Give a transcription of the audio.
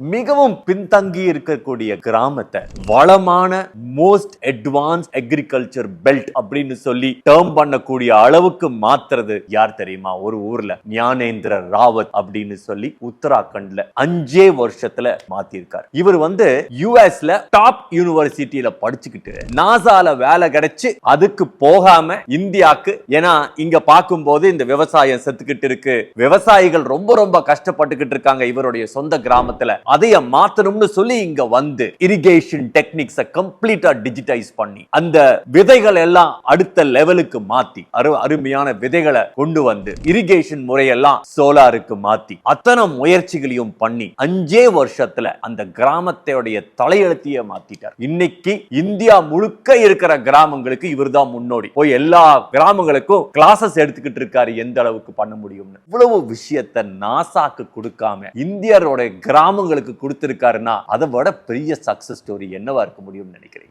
மிகவும் பின்தங்கி இருக்கக்கூடிய கிராமத்தை வளமான மோஸ்ட் அட்வான்ஸ் அக்ரிகல்ச்சர் பெல்ட் அப்படின்னு சொல்லி டேர்ம் பண்ணக்கூடிய அளவுக்கு மாத்துறது யார் தெரியுமா? ஒரு ஊர்ல ஞானேந்திர ராவத் அப்படின்னு சொல்லி உத்தராகண்ட்ல 5 வருஷத்துல மாத்திருக்காரு. இவர் யுஎஸ்ல டாப் யூனிவர்சிட்டியில படிச்சுக்கிட்டு நாசால வேலை கிடைச்சு அதுக்கு போகாம இந்தியாக்கு, ஏன்னா இங்க பார்க்கும்போது இந்த விவசாயம் செத்துக்கிட்டு இருக்கு, விவசாயிகள் ரொம்ப ரொம்ப கஷ்டப்பட்டுக்கிட்டு இருக்காங்க இவருடைய சொந்த கிராமத்துல, அதைய மாத்தணும்னு சொல்லி இங்க இரிகேஷன் டெக்னிக்ஸை கம்ப்ளீட்டா டிஜிட்டைஸ் பண்ணி அந்த விதைகள் எல்லாம் அடுத்த லெவலுக்கு மாத்தி அருமையான விதைகளை கொண்டு இரிகேஷன் முறையெல்லாம் சோலாருக்கு மாத்தி அத்தனை முயற்சிகளையும் பண்ணி 5 வருஷத்துல அந்த கிராமத்தையுடைய தலையெழுத்தையே மாத்திட்டார். இன்னைக்கு இந்தியா முழுக்க இருக்கிற கிராமங்களுக்கு இவர்தான் முன்னோடி. போய் எல்லா கிராமங்களுக்கும் கிளாஸஸ் எடுத்துக்கிட்டு இருக்காரு, எந்த அளவுக்கு பண்ண முடியும்னு. இவ்வளவு விஷயத்தை நாசாக்கு கொடுக்காம இந்தியரோட கிராமங்களுக்கு கொடுத்திருக்காருன்னா அதை விட பெரிய சக்சஸ் ஸ்டோரி என்னவா இருக்க முடியும்னு நினைக்கிறேன்.